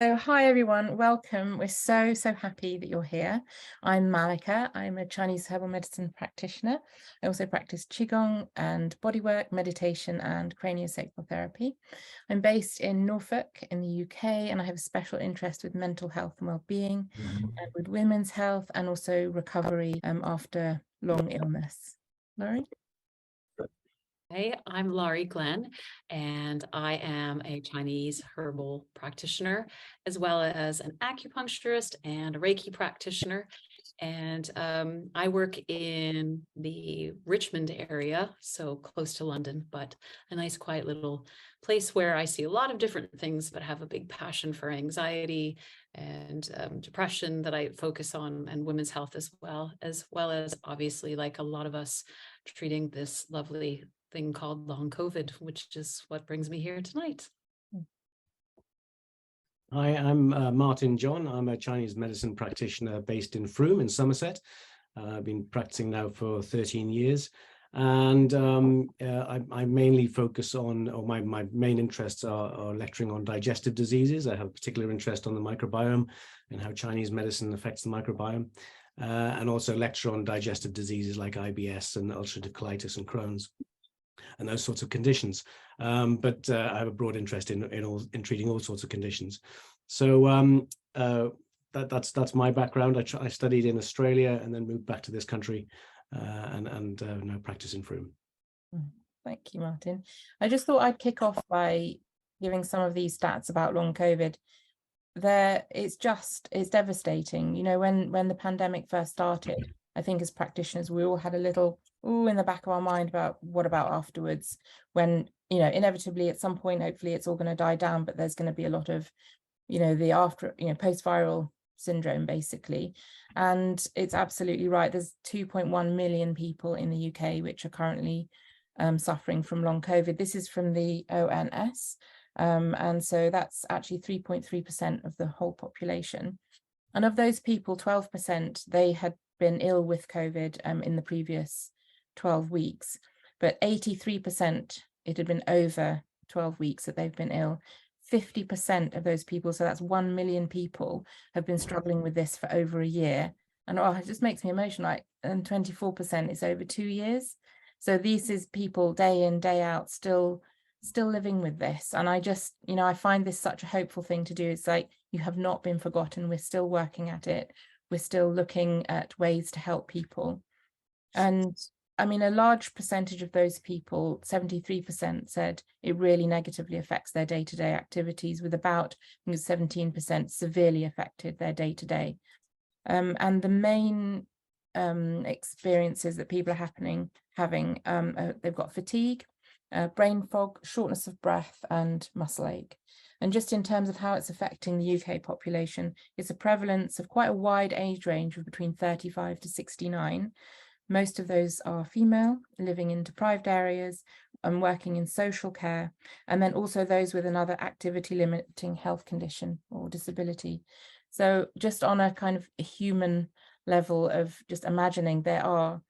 So hi everyone, welcome. We're so happy that you're here. I'm Malika. I'm a Chinese herbal medicine practitioner. I also practice Qigong and bodywork, meditation and craniosacral therapy. I'm based in Norfolk in the UK, and I have a special interest with mental health and well-being, and with women's health and also recovery after long illness. Laurie? Hey, I'm Laurie Glenn, and I am a Chinese herbal practitioner, as well as an acupuncturist and a Reiki practitioner. And I work in the Richmond area, so close to London, but a nice, quiet little place where I see a lot of different things, but have a big passion for anxiety and depression that I focus on, and women's health as well as obviously, like a lot of us, treating this lovely thing called long COVID, which is what brings me here tonight. Hi, I'm Martin John. I'm a Chinese medicine practitioner based in Frome in Somerset. I've been practicing now for 13 years. And I mainly focus on, or my main interests are lecturing on digestive diseases. I have a particular interest on the microbiome and how Chinese medicine affects the microbiome. And also lecture on digestive diseases like IBS and ulcerative colitis and Crohn's, and those sorts of conditions. But I have a broad interest in treating all sorts of conditions. So that's my background. I studied in Australia and then moved back to this country, and now practice in Frome. Thank you, Martin. I just thought I'd kick off by giving some of these stats about long COVID. It's devastating. You know, when the pandemic first started, I think as practitioners, we all had a little in the back of our mind about what about afterwards, when, you know, inevitably at some point, hopefully it's all going to die down, but there's going to be a lot of, you know, the post-viral syndrome, basically. And it's absolutely right. There's 2.1 million people in the UK which are currently suffering from long COVID. This is from the ONS. And so that's actually 3.3% of the whole population. And of those people, 12%, they had been ill with COVID in the previous 12 weeks, but 83%, it had been over 12 weeks that they've been ill. 50% of those people, so that's 1 million people, have been struggling with this for over a year. And it just makes me emotional. And 24% is over 2 years. So this is people day in, day out, still living with this. And I just, you know, I find this such a hopeful thing to do. It's like, you have not been forgotten. We're still working at it. We're still looking at ways to help people. And I mean, a large percentage of those people, 73%, said it really negatively affects their day-to-day activities, with about 17% severely affected their day-to-day. And the main experiences that people are having, they've got fatigue, brain fog, shortness of breath, and muscle ache. And just in terms of how it's affecting the UK population, it's a prevalence of quite a wide age range of between 35 to 69. Most of those are female, living in deprived areas and working in social care, and then also those with another activity limiting health condition or disability. So just on a kind of a human level of just imagining, there are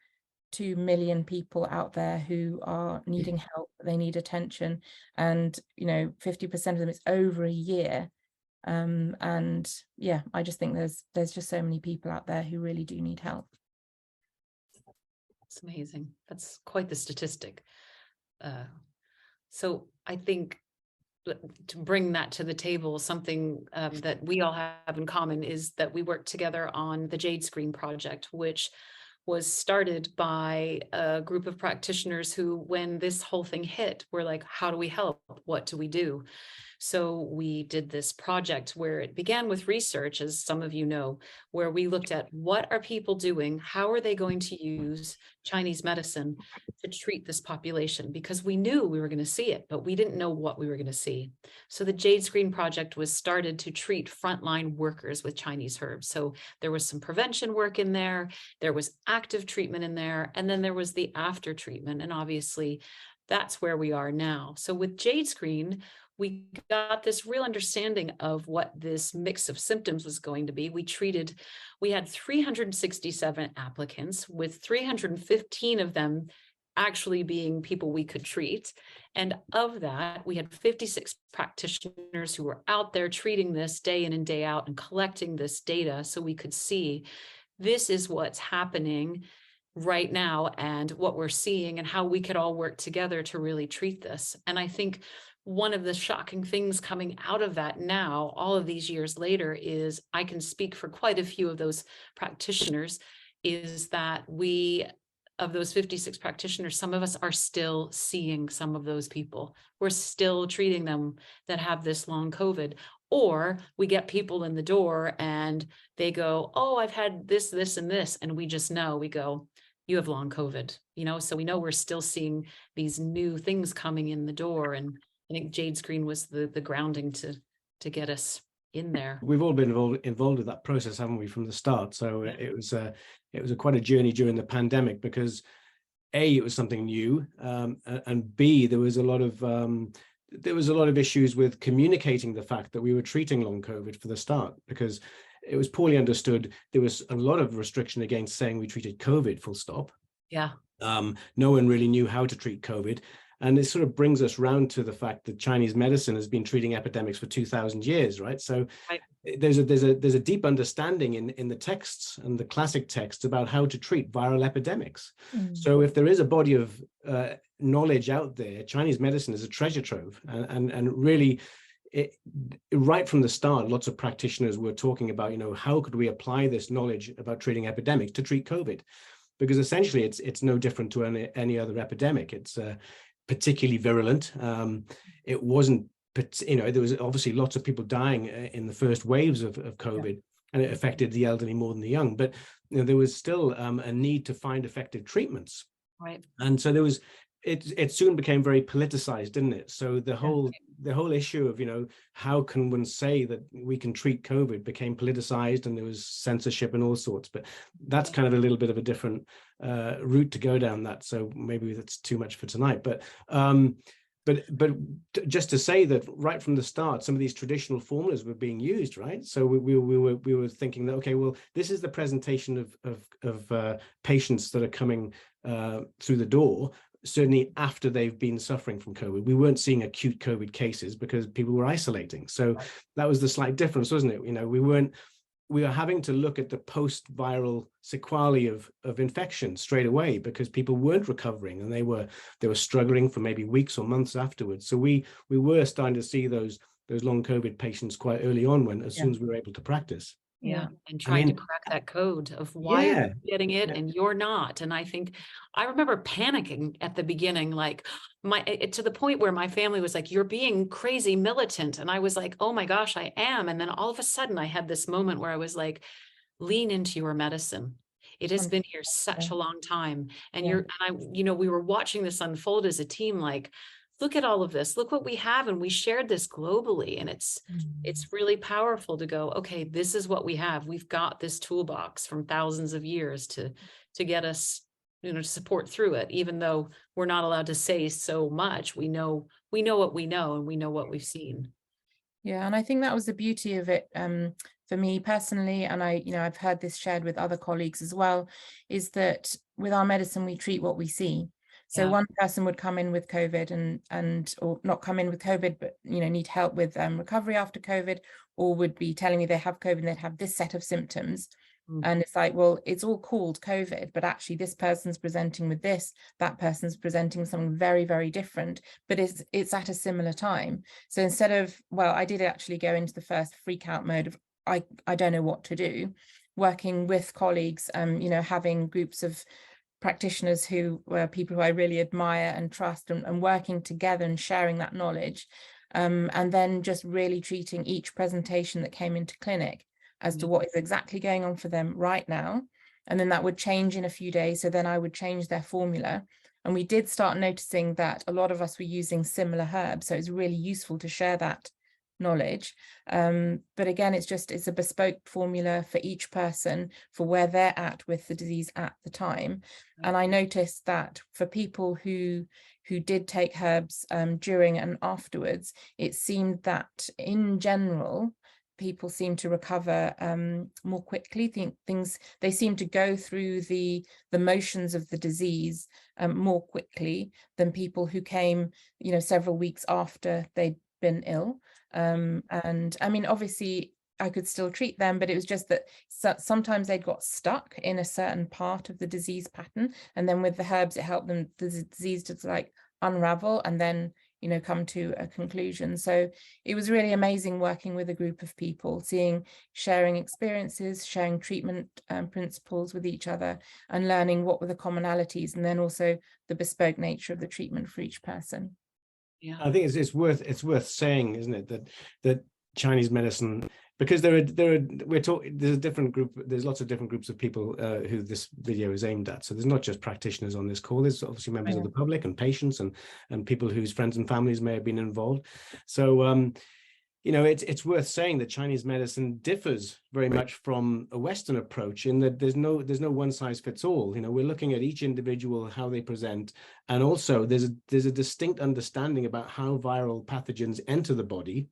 2 million people out there who are needing help, they need attention, and, you know, 50% of them is over a year. And yeah, I just think there's just so many people out there who really do need help. It's amazing. That's quite the statistic. So I think to bring that to the table, something that we all have in common is that we work together on the Jade Screen project, which was started by a group of practitioners who, when this whole thing hit, were like, how do we help? What do we do? So we did this project where it began with research, as some of you know, where we looked at what are people doing? How are they going to use Chinese medicine to treat this population? Because we knew we were going to see it, but we didn't know what we were going to see. So the Jade Screen project was started to treat frontline workers with Chinese herbs. So there was some prevention work in there, there was active treatment in there, and then there was the after treatment. And obviously that's where we are now. So with Jade Screen, we got this real understanding of what this mix of symptoms was going to be. We had 367 applicants, with 315 of them actually being people we could treat. And of that, we had 56 practitioners who were out there treating this day in and day out and collecting this data so we could see this is what's happening right now and what we're seeing and how we could all work together to really treat this. And I think one of the shocking things coming out of that now, all of these years later, is I can speak for quite a few of those practitioners, is that of those 56 practitioners, some of us are still seeing some of those people. We're still treating them that have this long COVID. Or we get people in the door and they go, oh, I've had this, this, and this. And we just know, we go, you have long COVID, so we know we're still seeing these new things coming in the door. And I think Jade screen was the grounding to get us in there. We've all been involved with that process, haven't we, from the start? So Yeah. it was quite a journey during the pandemic, because A, it was something new, and B, there was a lot of issues with communicating the fact that we were treating long COVID for the start, because it was poorly understood. There was a lot of restriction against saying we treated COVID, full stop. Yeah. No one really knew how to treat COVID. And it sort of brings us round to the fact that Chinese medicine has been treating epidemics for 2,000 years, right? So Right. there's a deep understanding in the texts and the classic texts about how to treat viral epidemics. So if there is a body of knowledge out there, Chinese medicine is a treasure trove, and really, right from the start, lots of practitioners were talking about, how could we apply this knowledge about treating epidemics to treat COVID? Because essentially, it's no different to any other epidemic. It's particularly virulent. It wasn't, there was obviously lots of people dying in the first waves of COVID, and it affected the elderly more than the young. But there was still a need to find effective treatments. Right. And so it soon became very politicized, didn't it? So the whole issue of, how can one say that we can treat COVID became politicized, and there was censorship and all sorts. But that's kind of a little bit of a different route to go down that. So maybe that's too much for tonight. But just to say that right from the start, some of these traditional formulas were being used, right? So we were thinking that, okay, well, this is the presentation of patients that are coming through the door, certainly after they've been suffering from COVID. We weren't seeing acute COVID cases because people were isolating. So that was the slight difference, wasn't it? We were having to look at the post-viral sequelae of infection straight away, because people weren't recovering and they were struggling for maybe weeks or months afterwards. So we were starting to see those long COVID patients quite early on, as soon as we were able to practice. Yeah. And trying to crack that code of why you're getting it and you're not. And I think I remember panicking at the beginning, like to the point where my family was like, you're being crazy militant. And I was like, oh my gosh, I am. And then all of a sudden I had this moment where I was like, lean into your medicine. It has been here such a long time. And we were watching this unfold as a team, like, look at all of this, look what we have. And we shared this globally. And it's really powerful to go, okay, this is what we have. We've got this toolbox from thousands of years to get us, to support through it, even though we're not allowed to say so much. We know what we know, and we know what we've seen. Yeah. And I think that was the beauty of it for me personally. And I've heard this shared with other colleagues as well, is that with our medicine, we treat what we see. So one person would come in with COVID or not come in with COVID, but, need help with recovery after COVID, or would be telling me they have COVID and they'd have this set of symptoms. And it's like, well, it's all called COVID, but actually this person's presenting with this, that person's presenting something very, very different, but it's at a similar time. So instead of, well, I did actually go into the first freak out mode of, I don't know what to do, working with colleagues, having groups of practitioners who were people who I really admire and trust, and working together and sharing that knowledge, and then just really treating each presentation that came into clinic as to what is exactly going on for them right now. And then that would change in a few days. So then I would change their formula. And we did start noticing that a lot of us were using similar herbs. So it's really useful to share that knowledge. But again, it's a bespoke formula for each person, for where they're at with the disease at the time. And I noticed that for people who did take herbs during and afterwards, it seemed that in general, people seem to recover more quickly. They seem to go through the motions of the disease more quickly than people who came, you know, several weeks after they'd been ill. And I mean, obviously I could still treat them, but it was just that sometimes they got stuck in a certain part of the disease pattern, and then with the herbs it helped them, the disease to like unravel and then, you know, come to a conclusion. So it was really amazing working with a group of people, sharing experiences, sharing treatment principles with each other, and learning what were the commonalities, and then also the bespoke nature of the treatment for each person. Yeah, I think it's worth saying, isn't it, that Chinese medicine, because there's a different group, there's lots of different groups of people who this video is aimed at. So there's not just practitioners on this call, there's obviously members of the public and patients and people whose friends and families may have been involved. So you know, it's worth saying that Chinese medicine differs very much from a Western approach in that there's no one size fits all. You know, we're looking at each individual, how they present, and also there's a distinct understanding about how viral pathogens enter the body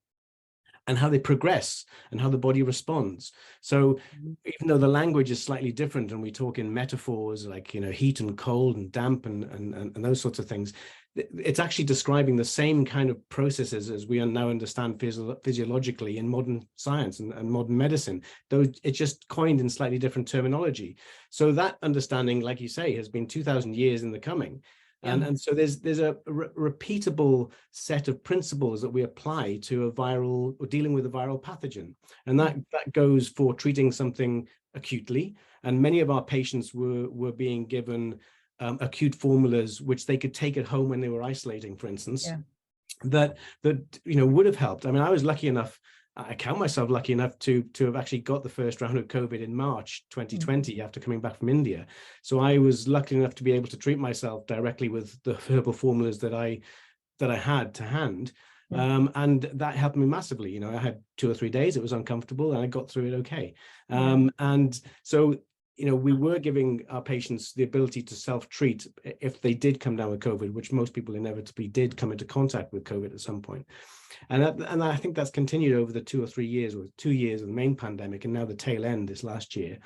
and how they progress and how the body responds. So even though the language is slightly different and we talk in metaphors like, you know, heat and cold and damp and those sorts of things, it's actually describing the same kind of processes as we now understand physiologically in modern science and modern medicine, though it's just coined in slightly different terminology. So that understanding, like you say, has been 2,000 years in the coming. And so there's a repeatable set of principles that we apply to a viral, or dealing with a viral pathogen. And that goes for treating something acutely. And many of our patients were being given acute formulas, which they could take at home when they were isolating, for instance, that you know, would have helped. I mean, I was lucky enough, I count myself lucky enough to have actually got the first round of COVID in March 2020 after coming back from India. So I was lucky enough to be able to treat myself directly with the herbal formulas that I had to hand. And that helped me massively. You know, I had 2 or 3 days, it was uncomfortable and I got through it okay. And so, you know, we were giving our patients the ability to self-treat if they did come down with COVID, which most people inevitably did come into contact with COVID at some point. And I think that's continued over the 2 or 3 years, or 2 years of the main pandemic, and now the tail end this last year,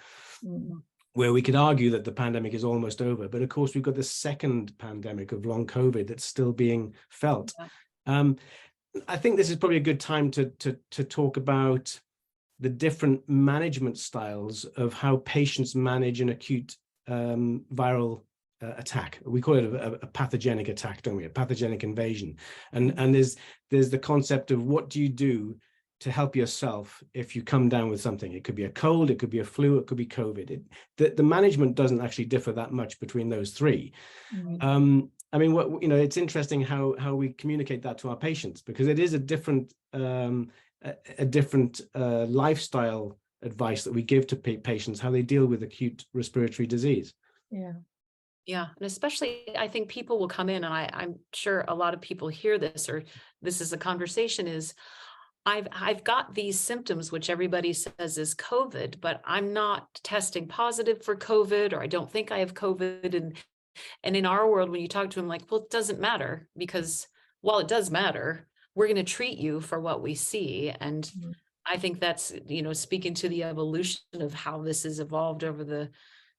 where we could argue that the pandemic is almost over. But of course, we've got the second pandemic of long COVID that's still being felt. I think this is probably a good time to talk about the different management styles of how patients manage an acute viral attack. We call it a pathogenic attack, don't we? A pathogenic invasion. And there's the concept of what do you do to help yourself if you come down with something. It could be a cold, it could be a flu, it could be COVID. The management doesn't actually differ that much between those three. I mean, you know, it's interesting how we communicate that to our patients, because it is a different lifestyle advice that we give to patients, how they deal with acute respiratory disease. Yeah, and especially I think people will come in, and I'm sure a lot of people hear this, or this is a conversation, is I've got these symptoms, which everybody says is COVID, but I'm not testing positive for COVID, or I don't think I have COVID. And in our world, when you talk to them, like, well, it doesn't matter, because while it does matter, we're going to treat you for what we see. And I think that's, you know, speaking to the evolution of how this has evolved over the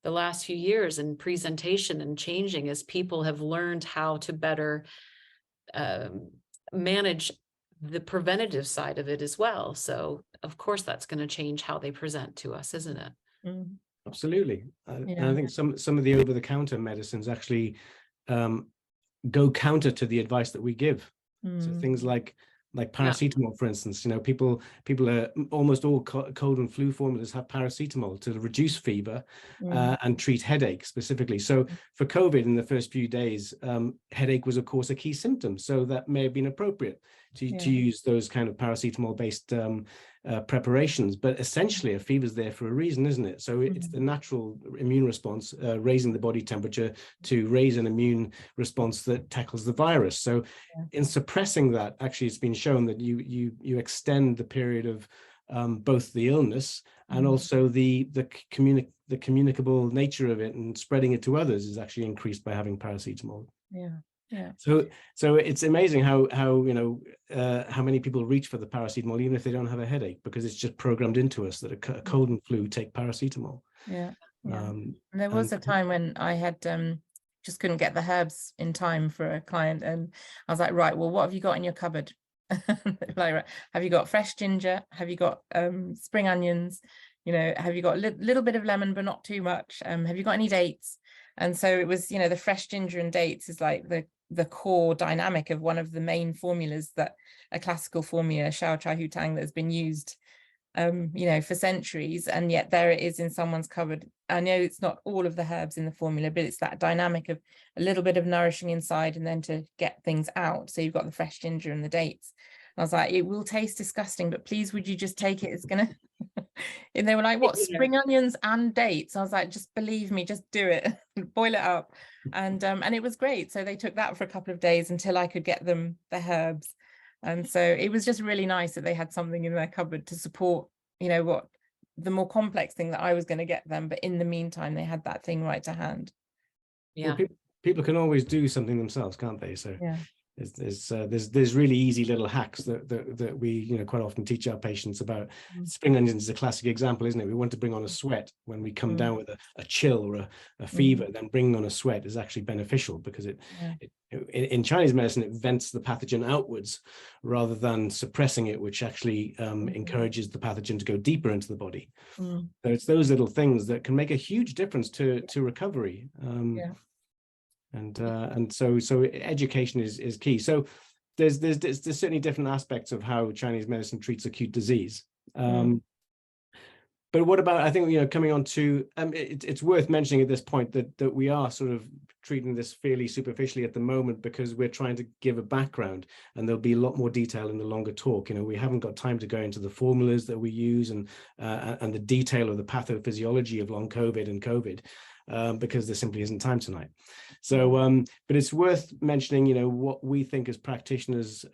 last few years, and presentation and changing as people have learned how to better manage the preventative side of it as well. So of course that's going to change how they present to us, isn't it? Absolutely. And I think some of the over-the-counter medicines actually go counter to the advice that we give. So things like paracetamol, for instance, you know, people are almost all cold and flu formulas have paracetamol to reduce fever and treat headache specifically. So for COVID in the first few days, headache was of course a key symptom. So that may have been appropriate to use those kind of paracetamol based preparations, but essentially a fever's there for a reason, isn't it? So it's the natural immune response, raising the body temperature to raise an immune response that tackles the virus. So in suppressing that, actually it's been shown that you extend the period of both the illness and also the communicable nature of it, and spreading it to others is actually increased by having paracetamol. Yeah. So it's amazing how how many people reach for the paracetamol even if they don't have a headache, because it's just programmed into us that a cold and flu, take paracetamol. Yeah. Yeah. And there was a time when I had just couldn't get the herbs in time for a client, and I was like, right, well, what have you got in your cupboard? Like, right, have you got fresh ginger? Have you got spring onions? Have you got a little bit of lemon but not too much? Have you got any dates? And so it was, the fresh ginger and dates is like the core dynamic of one of the main formulas, that a classical formula, Xiao Chai Hu Tang, that has been used for centuries, and yet there it is in someone's cupboard. I know it's not all of the herbs in the formula, but it's that dynamic of a little bit of nourishing inside and then to get things out. So you've got the fresh ginger and the dates. I was like, it will taste disgusting, but please, would you just take it? It's gonna and they were like, what, spring onions and dates? I was like, just believe me, just do it. Boil it up. And it was great. So they took that for a couple of days until I could get them the herbs. And so it was just really nice that they had something in their cupboard to support, what the more complex thing that I was going to get them. But in the meantime, they had that thing right to hand. Yeah. Well, people can always do something themselves, can't they? So yeah. There's really easy little hacks that we quite often teach our patients about. Spring onions is a classic example, isn't it? We want to bring on a sweat when we come down with a chill or a fever. Then bringing on a sweat is actually beneficial, because in Chinese medicine it vents the pathogen outwards rather than suppressing it, which actually encourages the pathogen to go deeper into the body. So it's those little things that can make a huge difference to recovery. And so education is key. So there's certainly different aspects of how Chinese medicine treats acute disease. But what about, I think, coming on to, it's worth mentioning at this point that we are sort of treating this fairly superficially at the moment, because we're trying to give a background, and there'll be a lot more detail in the longer talk. We haven't got time to go into the formulas that we use and the detail of the pathophysiology of long COVID and COVID. Because there simply isn't time tonight. So, but it's worth mentioning, what we think as practitioners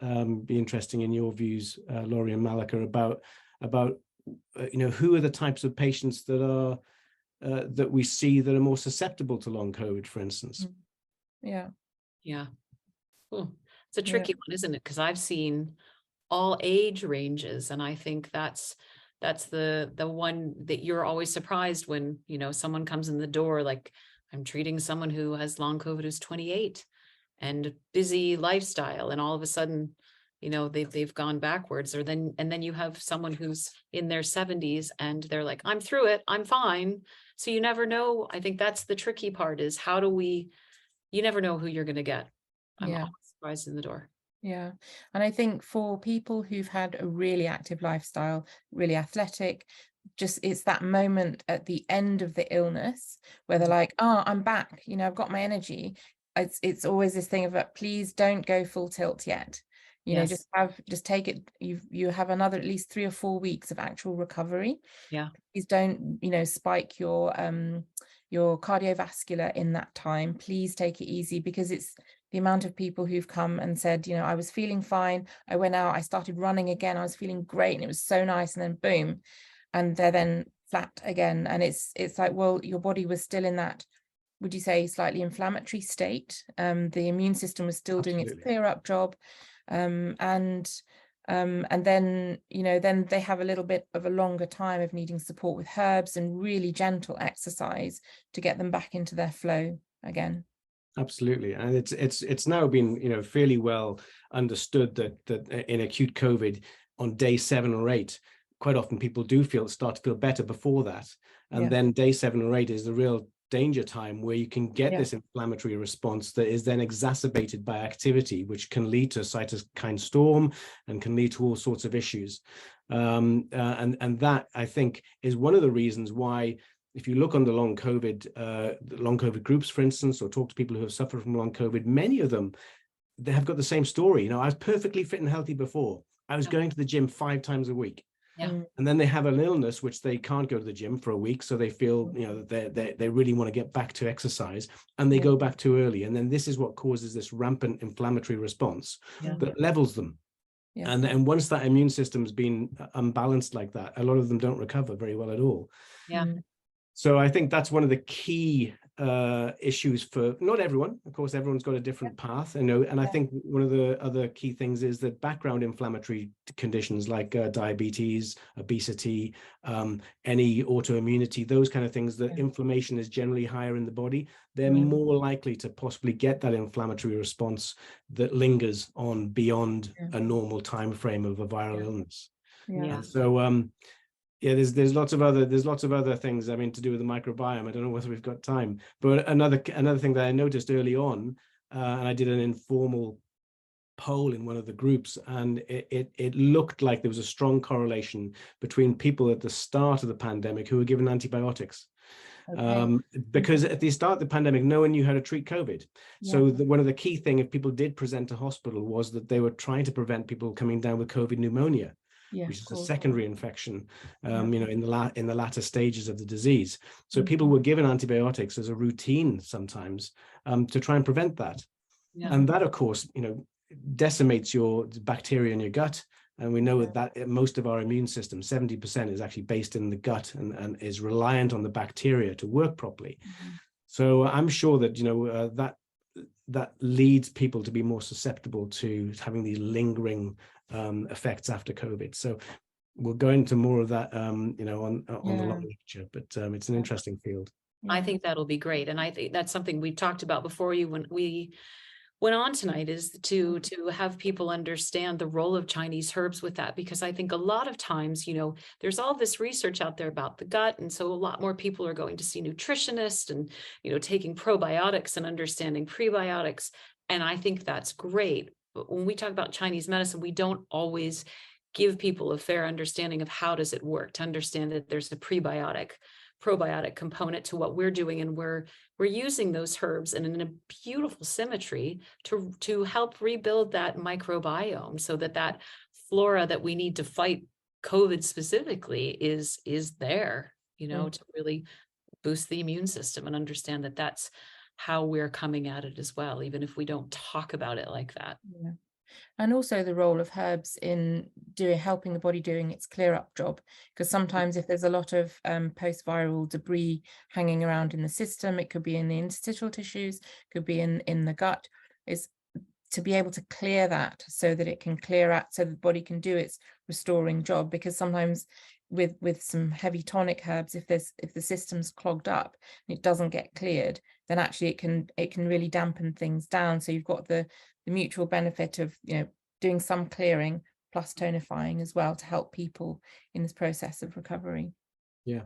be interesting in your views, Laurie and Malika, about who are the types of patients that are that we see that are more susceptible to long COVID, for instance. Yeah. Cool. It's a tricky one, isn't it? Because I've seen all age ranges, and I think that's the one that you're always surprised when, someone comes in the door, like, I'm treating someone who has long COVID who's 28 and busy lifestyle, and all of a sudden, they've gone backwards. And then you have someone who's in their 70s and they're like, I'm through it, I'm fine. So you never know. I think that's the tricky part, is you never know who you're going to get. I'm always surprised in the door. Yeah. And I think for people who've had a really active lifestyle, really athletic, just it's that moment at the end of the illness where they're like, oh, I'm back, I've got my energy. It's always this thing of, please don't go full tilt yet. Just take it. You have another at least 3 or 4 weeks of actual recovery. Yeah. Please don't, spike your cardiovascular in that time. Please take it easy, because it's the amount of people who've come and said, I was feeling fine. I went out, I started running again. I was feeling great and it was so nice. And then boom, and they're then flat again. And it's like, well, your body was still in that, would you say, slightly inflammatory state. The immune system was still doing its clear up job. And then, then they have a little bit of a longer time of needing support with herbs and really gentle exercise to get them back into their flow again. Absolutely. And it's now been, fairly well understood that in acute COVID, on day 7 or 8, quite often people do start to feel better before that. And then day 7 or 8 is the real danger time, where you can get this inflammatory response that is then exacerbated by activity, which can lead to cytokine storm and can lead to all sorts of issues. And that, I think, is one of the reasons why, if you look on the long COVID groups, for instance, or talk to people who have suffered from long COVID, many of them, they have got the same story. I was perfectly fit and healthy before. I was going to the gym 5 times a week. And then they have an illness which they can't go to the gym for a week, so they feel they really want to get back to exercise, and they go back too early, and then this is what causes this rampant inflammatory response that levels them. And once that immune system's been unbalanced like that, a lot of them don't recover very well at all. So I think that's one of the key issues for not everyone. Of course, everyone's got a different path, you know, and I think one of the other key things is that background inflammatory conditions like diabetes, obesity, any autoimmunity, those kind of things, that inflammation is generally higher in the body. They're more likely to possibly get that inflammatory response that lingers on beyond a normal time frame of a viral illness. And so yeah, there's lots of other things, I mean, to do with the microbiome. I don't know whether we've got time, but another thing that I noticed early on, and I did an informal poll in one of the groups, and it looked like there was a strong correlation between people at the start of the pandemic who were given antibiotics. Because at the start of the pandemic, no one knew how to treat COVID. So one of the key thing, if people did present to hospital, was that they were trying to prevent people coming down with COVID pneumonia, which is a secondary infection, you know, in the latter stages of the disease. So people were given antibiotics as a routine sometimes to try and prevent that. And that, of course, you know, decimates your bacteria in your gut. And we know that most of our immune system, 70%, is actually based in the gut and is reliant on the bacteria to work properly. So I'm sure that, you know, that leads people to be more susceptible to having these lingering effects after COVID. So we'll go into more of that, you know, on the long lecture, but it's an interesting field. I think that'll be great. And I think that's something we talked about before when we went on tonight, is to have people understand the role of Chinese herbs with that, because I think a lot of times, you know, there's all this research out there about the gut. And so a lot more people are going to see nutritionists and, you know, taking probiotics and understanding prebiotics. And I think that's great. But when we talk about Chinese medicine, we don't always give people a fair understanding of how does it work, to understand that there's a probiotic component to what we're doing, and we're using those herbs and in a beautiful symmetry to help rebuild that microbiome, so that flora that we need to fight COVID specifically is there, you know, to really boost the immune system, and understand that that's how we're coming at it as well, even if we don't talk about it like that. And also the role of herbs in helping the body doing its clear up job, because sometimes if there's a lot of post-viral debris hanging around in the system, it could be in the interstitial tissues, could be in the gut, is to be able to clear that so that it can clear out, so the body can do its restoring job. Because sometimes with some heavy tonic herbs, if the system's clogged up and it doesn't get cleared, then actually it can really dampen things down. So you've got the mutual benefit of, you know, doing some clearing plus tonifying as well to help people in this process of recovery. Yeah,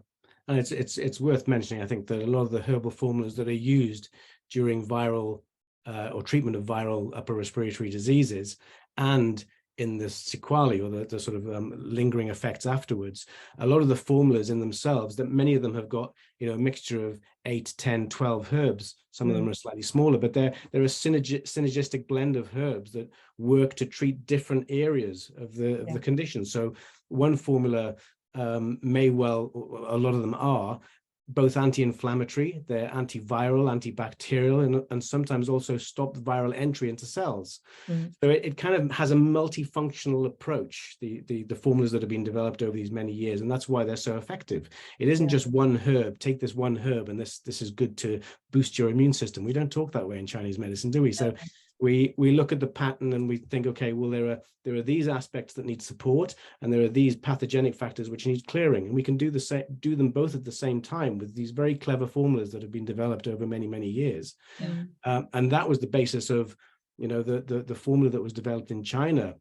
and it's worth mentioning, I think, that a lot of the herbal formulas that are used during viral or treatment of viral upper respiratory diseases and in the sequelae, or the sort of lingering effects afterwards, a lot of the formulas in themselves, that many of them have got, you know, a mixture of 8, 10, 12 herbs. Some of them are slightly smaller, but they're a synergistic blend of herbs that work to treat different areas of the condition. So one formula may well, a lot of them are, both anti-inflammatory, they're antiviral, antibacterial, and sometimes also stop viral entry into cells. So it kind of has a multifunctional approach, the formulas that have been developed over these many years, and that's why they're so effective. It isn't just one herb, take this one herb and this is good to boost your immune system. We don't talk that way in Chinese medicine, do we? So we look at the pattern and we think, okay, well, there are these aspects that need support, and there are these pathogenic factors which need clearing, and we can do them both at the same time with these very clever formulas that have been developed over many, many years. And that was the basis of, you know, the formula that was developed in China,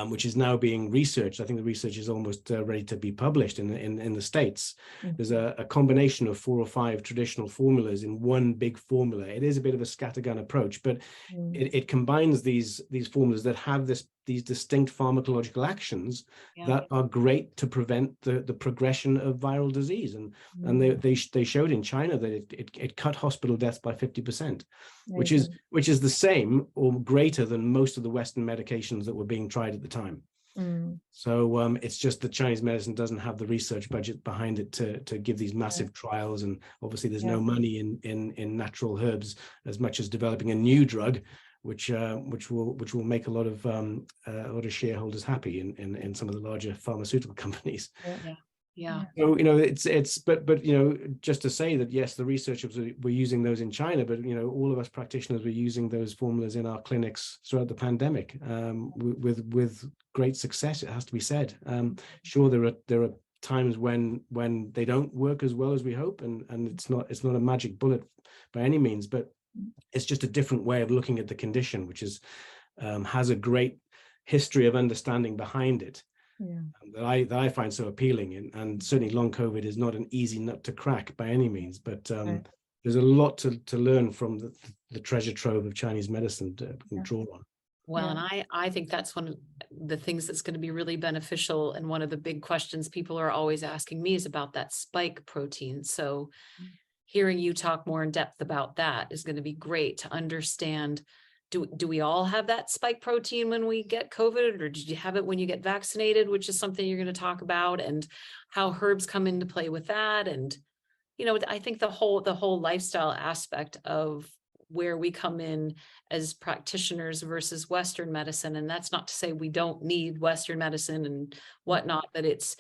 which is now being researched. I think the research is almost ready to be published in the States. There's a combination of 4 or 5 traditional formulas in one big formula. It is a bit of a scattergun approach, but it combines these formulas that have these distinct pharmacological actions that are great to prevent the progression of viral disease. And they showed in China that it cut hospital deaths by 50%, which is the same or greater than most of the Western medications that were being tried at the time. So it's just that Chinese medicine doesn't have the research budget behind it to give these massive trials, and obviously there's no money in natural herbs as much as developing a new drug, which will make a lot of shareholders happy in some of the larger pharmaceutical companies. Yeah. So, but, just to say that, yes, the researchers were using those in China, but, all of us practitioners were using those formulas in our clinics throughout the pandemic, with great success, it has to be said. Sure, there are times when they don't work as well as we hope, and it's not a magic bullet by any means, but it's just a different way of looking at the condition, which has a great history of understanding behind it. Yeah. That I find so appealing, and certainly long COVID is not an easy nut to crack by any means, but there's a lot to learn from the treasure trove of Chinese medicine to draw on. Well, and I think that's one of the things that's going to be really beneficial. And one of the big questions people are always asking me is about that spike protein. So hearing you talk more in depth about that is going to be great to understand. Do we all have that spike protein when we get COVID, or did you have it when you get vaccinated, which is something you're going to talk about, and how herbs come into play with that? And, I think the whole lifestyle aspect of where we come in as practitioners versus Western medicine. And that's not to say we don't need Western medicine and whatnot, but it's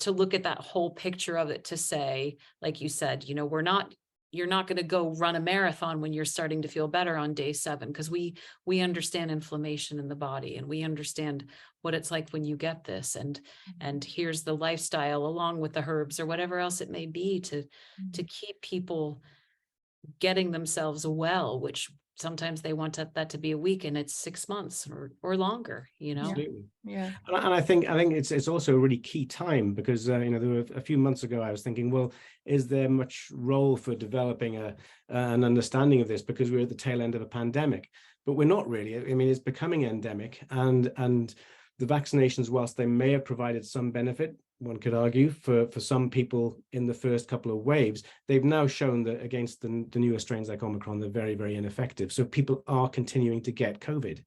to look at that whole picture of it, to say, like you said, you're not going to go run a marathon when you're starting to feel better on day 7, because we understand inflammation in the body, and we understand what it's like when you get this, and here's the lifestyle along with the herbs or whatever else it may be to keep people getting themselves well, which sometimes they want that to be a week, and it's 6 months or longer, Absolutely. Yeah. And I think it's also a really key time, because there were a few months ago I was thinking, well, is there much role for developing an understanding of this, because we're at the tail end of a pandemic? But we're not really. I mean, it's becoming endemic, and the vaccinations, whilst they may have provided some benefit, one could argue, for some people in the first couple of waves, they've now shown that against the newer strains like Omicron, they're very, very ineffective. So people are continuing to get COVID,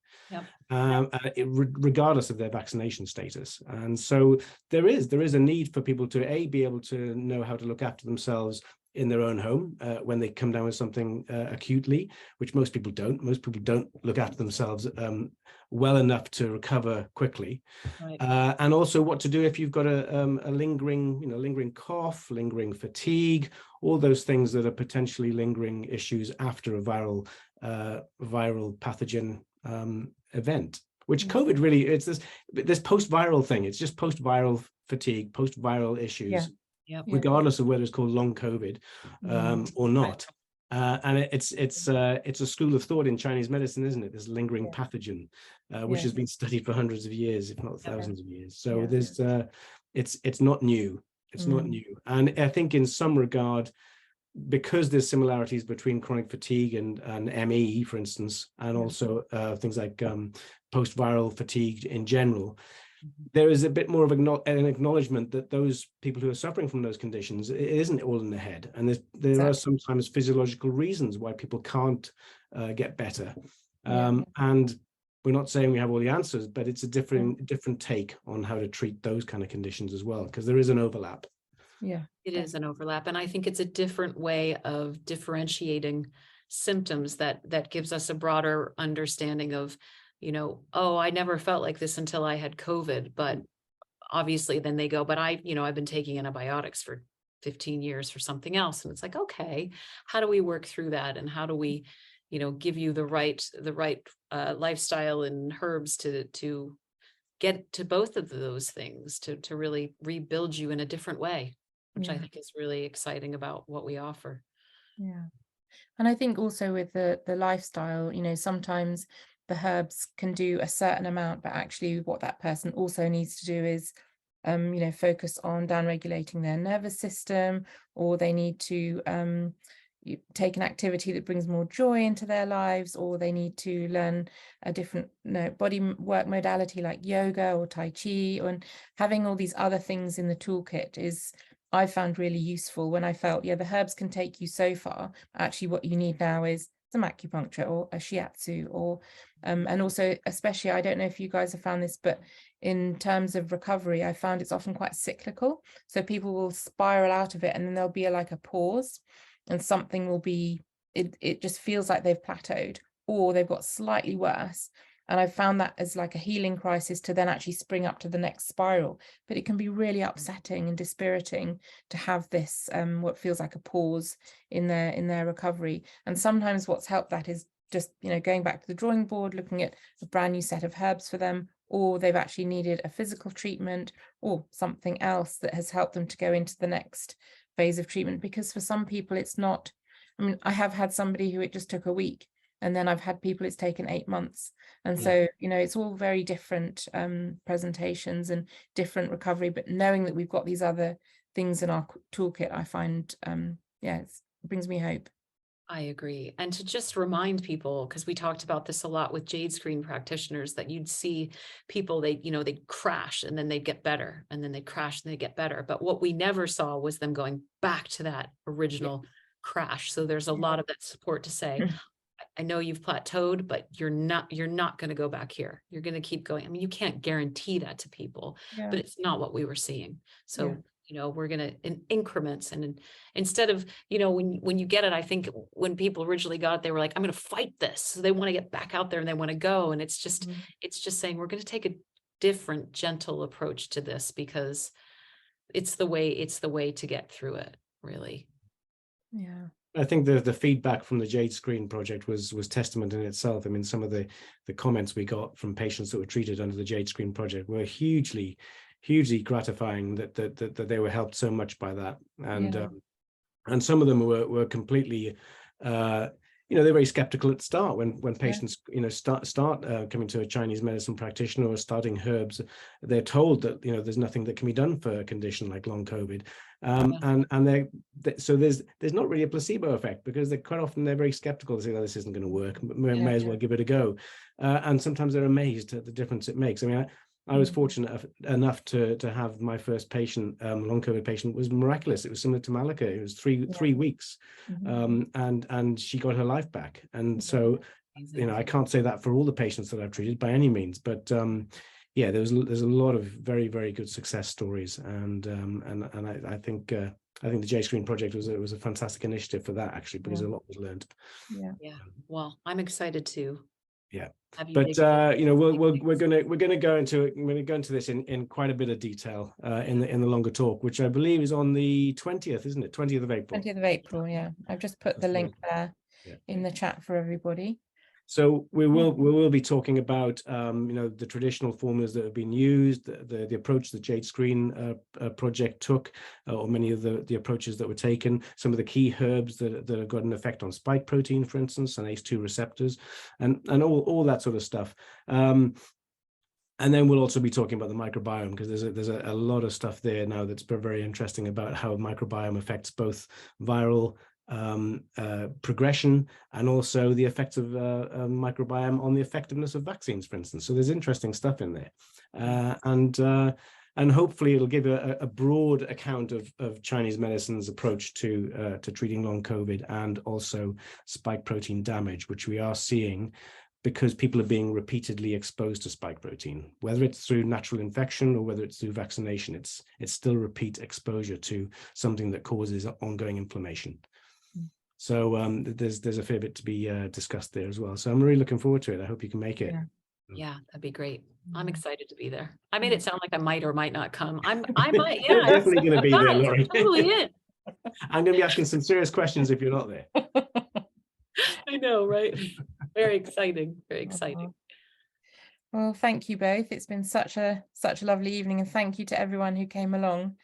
regardless of their vaccination status. And so there is a need for people to be able to know how to look after themselves in their own home when they come down with something acutely, which most people don't. Most people don't look after themselves well enough to recover quickly. Right. And also what to do if you've got a lingering cough, lingering fatigue, all those things that are potentially lingering issues after a viral pathogen event, which COVID really, it's this post-viral thing. It's just post-viral fatigue, post-viral issues, regardless of whether it's called long COVID or not. And it's a school of thought in Chinese medicine, isn't it? This lingering pathogen, which has been studied for hundreds of years, if not thousands of years. So there's it's not new. It's not new. And I think in some regard, because there's similarities between chronic fatigue and ME, for instance, and also things like post-viral fatigue in general, there is a bit more of an acknowledgement that those people who are suffering from those conditions, it isn't all in the head. And there are sometimes physiological reasons why people can't get better. And we're not saying we have all the answers, but it's a different take on how to treat those kind of conditions as well, because there is an overlap. Yeah, it is an overlap. And I think it's a different way of differentiating symptoms that gives us a broader understanding of, I never felt like this until I had COVID, but obviously then they go, but I've been taking antibiotics for 15 years for something else. And it's like, okay, how do we work through that? And how do we, give you the right lifestyle and herbs to get to both of those things, to really rebuild you in a different way, which I think is really exciting about what we offer. Yeah. And I think also with the lifestyle, sometimes the herbs can do a certain amount, but actually what that person also needs to do is, focus on downregulating their nervous system, or they need to take an activity that brings more joy into their lives, or they need to learn a different body work modality like yoga or Tai Chi, and having all these other things in the toolkit is, I found, really useful when I felt, the herbs can take you so far. Actually, what you need now is some acupuncture or a shiatsu, or and also, especially, I don't know if you guys have found this, but in terms of recovery, I found it's often quite cyclical. So people will spiral out of it, and then there'll be like a pause, and something will be, it just feels like they've plateaued, or they've got slightly worse. And I've found that as like a healing crisis to then actually spring up to the next spiral. But it can be really upsetting and dispiriting to have this what feels like a pause in their recovery. And sometimes what's helped that is just, you know, going back to the drawing board, looking at a brand new set of herbs for them, or they've actually needed a physical treatment or something else that has helped them to go into the next phase of treatment. Because for some people it's not, I mean, I have had somebody who it just took a week, and then I've had people it's taken 8 months. And so, you know, it's all very different presentations and different recovery, but knowing that we've got these other things in our toolkit, I find, it brings me hope. I agree. And to just remind people, because we talked about this a lot with Jade screen practitioners, that you'd see people, they crash and then they'd get better, and then they crash and they get better. But what we never saw was them going back to that original crash. So there's a lot of that support to say, I know you've plateaued, but you're not going to go back here. You're going to keep going. I mean, you can't guarantee that to people, but it's not what we were seeing. So we're going to in increments, and instead of, when you get it, I think when people originally got it, they were like, I'm going to fight this. So they want to get back out there and they want to go. And it's just saying, we're going to take a different, gentle approach to this, because it's the way to get through it, really. Yeah. I think the feedback from the Jade Screen project was testament in itself. I mean, some of the comments we got from patients that were treated under the Jade Screen project were hugely gratifying, that they were helped so much by that. And some of them were completely they're very skeptical at the start when patients start coming to a Chinese medicine practitioner or starting herbs. They're told that there's nothing that can be done for a condition like long COVID, so there's not really a placebo effect, because they're very skeptical. They say, oh, this isn't going to work, may as well give it a go, and sometimes they're amazed at the difference it makes. I mean, I was fortunate enough to have my first patient, long COVID patient, was miraculous. It was similar to Malika. It was three weeks, and she got her life back. And so, I can't say that for all the patients that I've treated by any means, but there's a lot of very, very good success stories, and I think the Jade Screen project was a fantastic initiative for that, actually, because a lot was learned. Well, I'm excited too. But we're going to go into this in quite a bit of detail in the longer talk, which I believe is on the 20th, isn't it? 20th of April. 20th of April, yeah. I've just put the link there in the chat for everybody. So we will be talking about the traditional formulas that have been used, the approach the Jade Screen project took, or many of the approaches that were taken, some of the key herbs that have got an effect on spike protein, for instance, and ACE2 receptors, and all that sort of stuff. And then we'll also be talking about the microbiome, because there's a lot of stuff there now that's very interesting about how microbiome affects both viral progression and also the effects of microbiome on the effectiveness of vaccines, for instance. So there's interesting stuff in there, and hopefully it'll give a broad account of Chinese medicine's approach to treating long COVID, and also spike protein damage, which we are seeing because people are being repeatedly exposed to spike protein, whether it's through natural infection or whether it's through vaccination. It's still repeat exposure to something that causes ongoing inflammation. So there's a fair bit to be discussed there as well. So I'm really looking forward to it. I hope you can make it. Yeah, that'd be great. I'm excited to be there. I made it sound like I might or might not come. I might. Yeah, you're definitely going to be there, Laurie. Totally it. I'm going to be asking some serious questions if you're not there. I know, right? Very exciting. Very exciting. Well, thank you both. It's been such a lovely evening, and thank you to everyone who came along.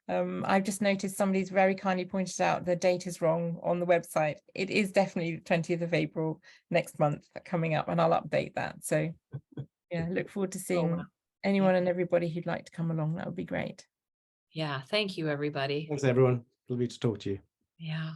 I've just noticed somebody's very kindly pointed out the date is wrong on the website. It is definitely the 20th of April next month coming up, and I'll update that. So look forward to seeing anyone and everybody who'd like to come along. That would be great. Yeah, thank you, everybody. Thanks, everyone. Lovely to talk to you. Yeah.